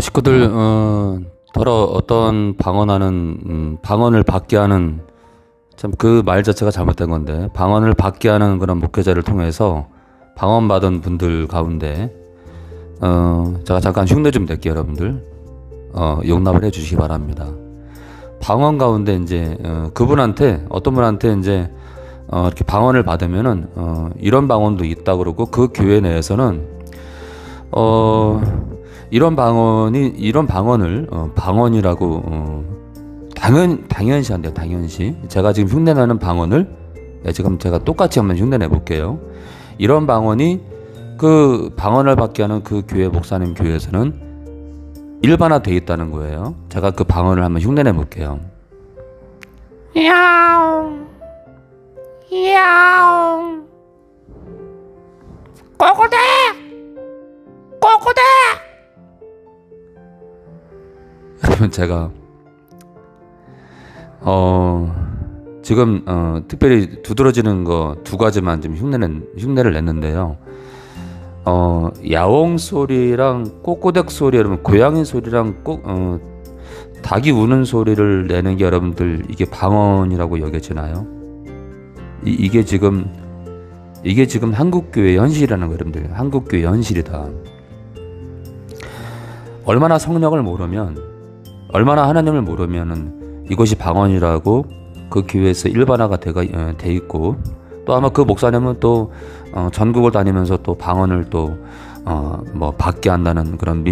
식구들, 더러 어떤 방언하는, 방언을 받게 하는, 참 그 말 자체가 잘못된 건데, 방언을 받게 하는 그런 목회자를 통해서 방언 받은 분들 가운데, 제가 잠깐 흉내 좀 낼게요, 여러분들. 용납을 해 주시기 바랍니다. 방언 가운데 이제, 그분한테, 어떤 분한테 이제, 이렇게 방언을 받으면은, 이런 방언도 있다 그러고, 그 교회 내에서는, 이런 방언을 방언이라고 당연시 한대요. 당연시. 제가 지금 흉내내는 방언을 지금 제가 똑같이 한번 흉내내 볼게요. 이런 방언이 그 방언을 받게 하는 그 교회 목사님 교회에서는 일반화되어 있다는 거예요. 제가 그 방언을 한번 흉내내 볼게요. 야옹 야옹 꼬꼬대 꼬꼬대. 여러분, 제가 지금 특별히 두드러지는 거 두 가지만 좀 흉내를 냈는데요. 야옹 소리랑 꼬꼬댁 소리, 여러분 고양이 소리랑 닭이 우는 소리를 내는 게 여러분들 이게 방언이라고 여겨지나요? 이게 지금 한국 교회의 현실이라는 거, 여러분들. 한국 교회의 현실이다. 얼마나 성령을 모르면, 얼마나 하나님을 모르면은 이것이 방언이라고 그 교회에서 일반화가 돼 있고, 또 아마 그 목사님은 또 전국을 다니면서 또 방언을 또 뭐 받게 한다는 그런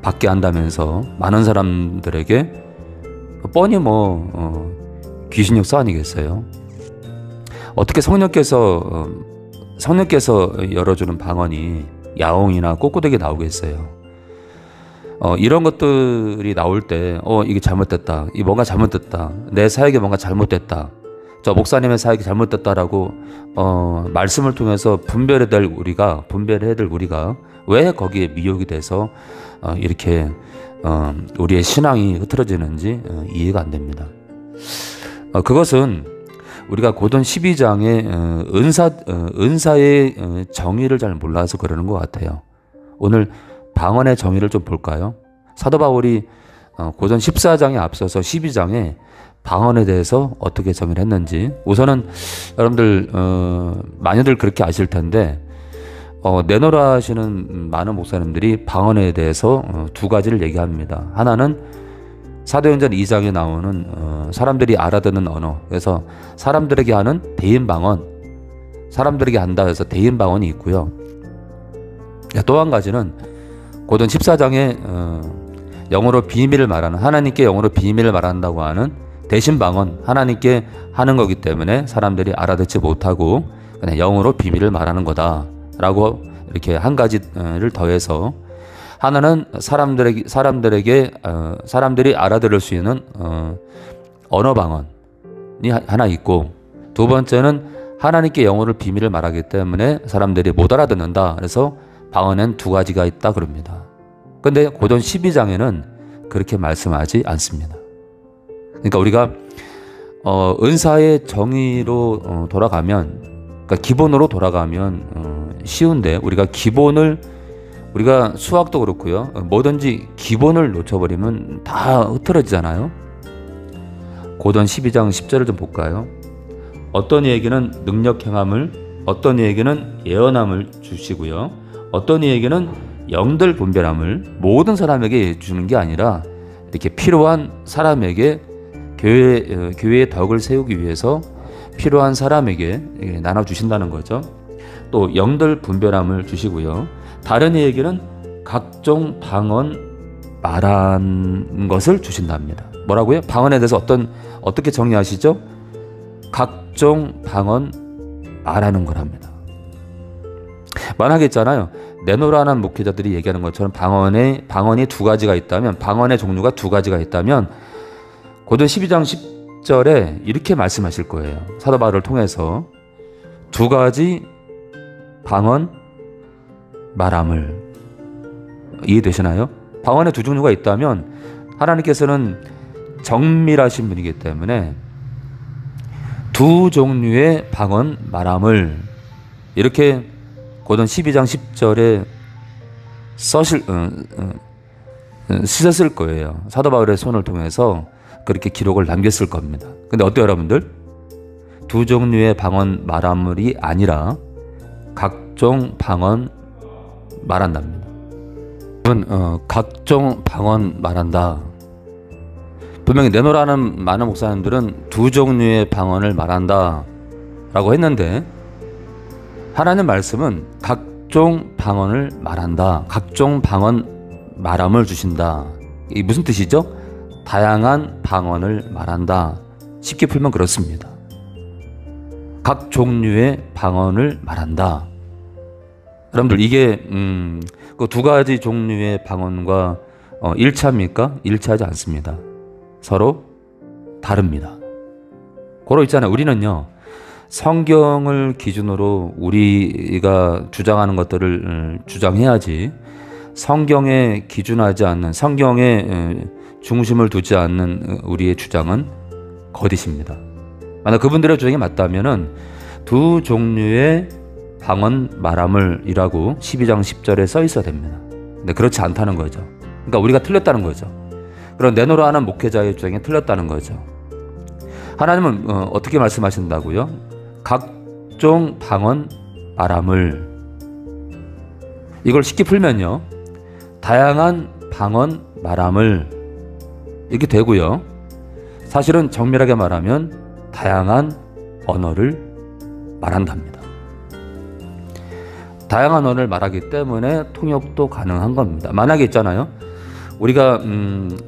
받게 한다면서 많은 사람들에게 뻔히 뭐 귀신 역사 아니겠어요? 어떻게 성령께서 열어주는 방언이 야옹이나 꼬꼬댁이 나오겠어요? 이런 것들이 나올 때, 이게 잘못됐다. 이 뭔가 잘못됐다. 내 사역이 뭔가 잘못됐다. 저 목사님의 사역이 잘못됐다라고, 말씀을 통해서 분별해야 될 우리가 왜 거기에 미혹이 돼서, 이렇게, 우리의 신앙이 흐트러지는지 이해가 안 됩니다. 그것은 우리가 고전 12장의 은사의 정의를 잘 몰라서 그러는 것 같아요. 오늘 방언의 정의를 좀 볼까요? 사도 바울이 고전 14장에 앞서서 12장에 방언에 대해서 어떻게 정의를 했는지, 우선은 여러분들 많이들 그렇게 아실 텐데, 내노라 하시는 많은 목사님들이 방언에 대해서 두 가지를 얘기합니다. 하나는 사도행전 2장에 나오는 사람들이 알아듣는 언어, 그래서 사람들에게 하는 대인방언, 사람들에게 한다 해서 대인방언이 있고요. 또 한 가지는 고전 14장에 영어로 비밀을 말하는, 하나님께 영어로 비밀을 말한다고 하는 대신방언, 하나님께 하는 거기 때문에 사람들이 알아듣지 못하고 그냥 영어로 비밀을 말하는 거다라고 이렇게 한 가지를 더해서, 하나는 사람들이 알아들을 수 있는 언어 방언이 하나 있고, 두 번째는 하나님께 영어로 비밀을 말하기 때문에 사람들이 못 알아듣는다. 그래서 방언엔 두 가지가 있다 그럽니다. 근데 고전 12장에는 그렇게 말씀하지 않습니다. 그러니까 우리가 은사의 정의로 돌아가면, 그러니까 기본으로 돌아가면 쉬운데, 우리가 수학도 그렇고요, 뭐든지 기본을 놓쳐버리면 다 흐트러지잖아요. 고전 12장 10절을 좀 볼까요? 어떤 이에게는 능력 행함을, 어떤 이에게는 예언함을 주시고요, 어떤 이에게는 영들 분별함을 모든 사람에게 주는 게 아니라 이렇게 필요한 사람에게, 교회의 덕을 세우기 위해서 필요한 사람에게 나눠주신다는 거죠. 또 영들 분별함을 주시고요, 다른 이에게는 각종 방언 말한 것을 주신답니다. 뭐라고요? 방언에 대해서 어떻게 정리하시죠? 각종 방언 말하는 거랍니다. 만약에 있잖아요, 내노라는 목회자들이 얘기하는 것처럼 방언이 두 가지가 있다면, 방언의 종류가 두 가지가 있다면, 고전 12장 10절에 이렇게 말씀하실 거예요. 사도 바울을 통해서 두 가지 방언 말함을. 이해되시나요? 방언의 두 종류가 있다면 하나님께서는 정밀하신 분이기 때문에 두 종류의 방언 말함을, 이렇게 고전 12장 10절에 씻었을 거예요. 사도 바울의 손을 통해서 그렇게 기록을 남겼을 겁니다. 근데 어때요, 여러분들? 두 종류의 방언 말함이 아니라 각종 방언 말한답니다. 각종 방언 말한다. 분명히 내노라는 많은 목사님들은 두 종류의 방언을 말한다 라고 했는데, 하나님 말씀은 각종 방언을 말한다, 각종 방언 말함을 주신다. 이게 무슨 뜻이죠? 다양한 방언을 말한다. 쉽게 풀면 그렇습니다. 각 종류의 방언을 말한다. 여러분들, 이게 그 두 가지 종류의 방언과 일치합니까? 일치하지 않습니다. 서로 다릅니다. 고로 있잖아요. 우리는요, 성경을 기준으로 우리가 주장하는 것들을 주장해야지, 성경에 기준하지 않는, 성경에 중심을 두지 않는 우리의 주장은 거짓입니다. 만약 그분들의 주장이 맞다면은 두 종류의 방언 말함을 이라고 12장 10절에 써 있어야 됩니다. 근데 그렇지 않다는 거죠. 그러니까 우리가 틀렸다는 거죠. 그런 내노라 하는 목회자의 주장이 틀렸다는 거죠. 하나님은 어떻게 말씀하신다고요? 각종 방언 말함을, 이걸 쉽게 풀면요, 다양한 방언 말함을 이렇게 되고요. 사실은 정밀하게 말하면 다양한 언어를 말한답니다. 다양한 언어를 말하기 때문에 통역도 가능한 겁니다. 만약에 있잖아요, 우리가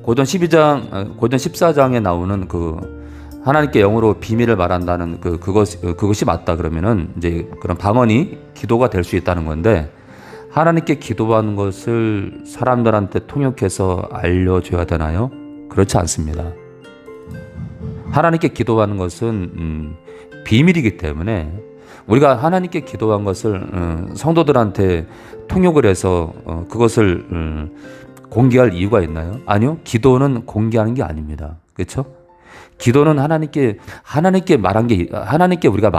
고전 14장에 나오는 그 하나님께 영으로 비밀을 말한다는 그것이 맞다 그러면은 이제 그런 방언이 기도가 될 수 있다는 건데, 하나님께 기도하는 것을 사람들한테 통역해서 알려줘야 되나요? 그렇지 않습니다. 하나님께 기도하는 것은 비밀이기 때문에 우리가 하나님께 기도한 것을 성도들한테 통역을 해서 그것을 공개할 이유가 있나요? 아니요. 기도는 공개하는 게 아닙니다. 그렇죠? 기도는 하나님께 우리가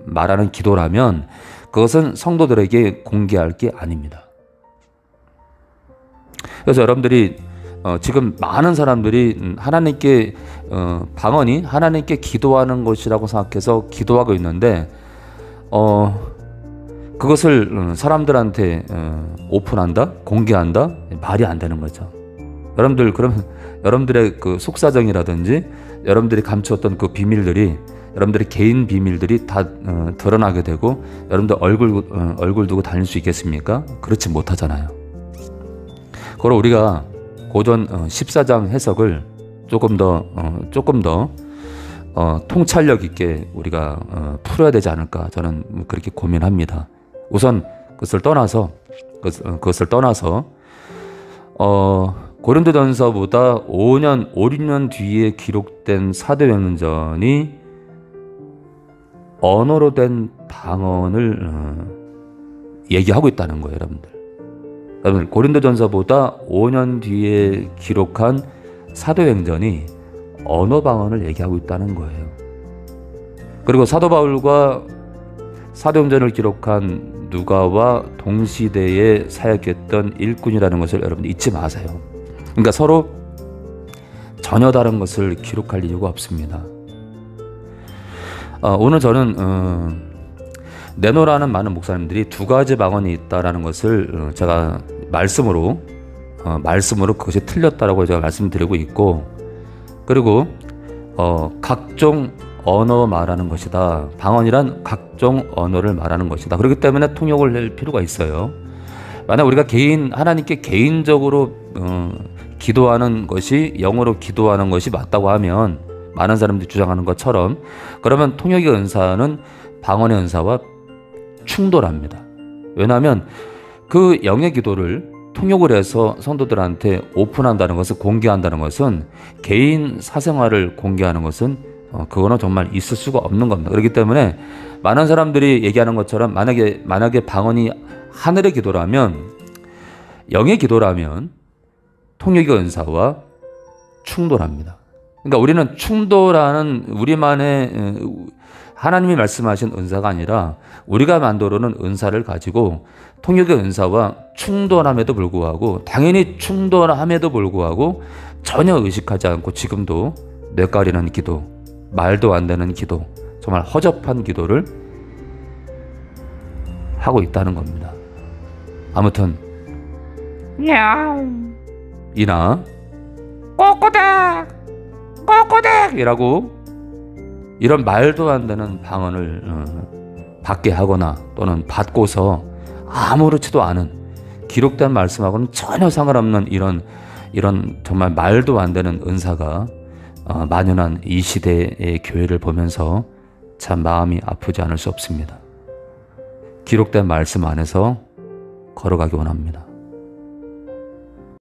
말하는 기도라면 그것은 성도들에게 공개할 게 아닙니다. 그래서 여러분들이 지금 많은 사람들이 하나님께 방언이 하나님께 기도하는 것이라고 생각해서 기도하고 있는데, 그것을 사람들한테 오픈한다, 공개한다, 말이 안 되는 거죠. 여러분들, 그러면 여러분들의 그 속사정이라든지 여러분들이 감추었던 그 비밀들이, 여러분들의 개인 비밀들이 다 드러나게 되고 여러분들 얼굴 두고 다닐 수 있겠습니까? 그렇지 못하잖아요. 그럼 우리가 고전 14장 해석을 조금 더 통찰력 있게 우리가 풀어야 되지 않을까, 저는 그렇게 고민합니다. 우선 그것을 떠나서 고린도전서보다 5, 6년 뒤에 기록된 사도행전이 언어로 된 방언을 얘기하고 있다는 거예요, 여러분들. 고린도전서보다 5년 뒤에 기록한 사도행전이 언어 방언을 얘기하고 있다는 거예요. 그리고 사도 바울과 사도행전을 기록한 누가와 동시대에 사역했던 일꾼이라는 것을 여러분 잊지 마세요. 그러니까 서로 전혀 다른 것을 기록할 이유가 없습니다. 오늘 저는 내노라는 많은 목사님들이 두 가지 방언이 있다라는 것을 제가 말씀으로 그것이 틀렸다라고 제가 말씀드리고 있고, 그리고 각종 언어 말하는 것이다. 방언이란 각종 언어를 말하는 것이다. 그렇기 때문에 통역을 낼 필요가 있어요. 만약 우리가 하나님께 개인적으로 기도하는 것이, 영어로 기도하는 것이 맞다고 하면, 많은 사람들이 주장하는 것처럼, 그러면 통역의 은사는 방언의 은사와 충돌합니다. 왜냐하면 그 영의 기도를 통역을 해서 성도들한테 오픈한다는 것은, 공개한다는 것은, 개인 사생활을 공개하는 것은 그거는 정말 있을 수가 없는 겁니다. 그렇기 때문에 많은 사람들이 얘기하는 것처럼 만약에 방언이 하늘의 기도라면, 영의 기도라면 통역의 은사와 충돌합니다. 그러니까 우리는 충돌하는 우리만의 하나님이 말씀하신 은사가 아니라 우리가 만들어 놓은 은사를 가지고 통역의 은사와 충돌함에도 불구하고, 당연히 충돌함에도 불구하고 전혀 의식하지 않고 지금도 뇌까리는 기도, 말도 안 되는 기도, 정말 허접한 기도를 하고 있다는 겁니다. 아무튼 야옹 이나 꼬꼬댁 꼬꼬댁 이라고 이런 말도 안 되는 방언을 받게 하거나 또는 받고서 아무렇지도 않은, 기록된 말씀하고는 전혀 상관없는 이런 정말 말도 안 되는 은사가 만연한 이 시대의 교회를 보면서 참 마음이 아프지 않을 수 없습니다. 기록된 말씀 안에서 걸어가기 원합니다.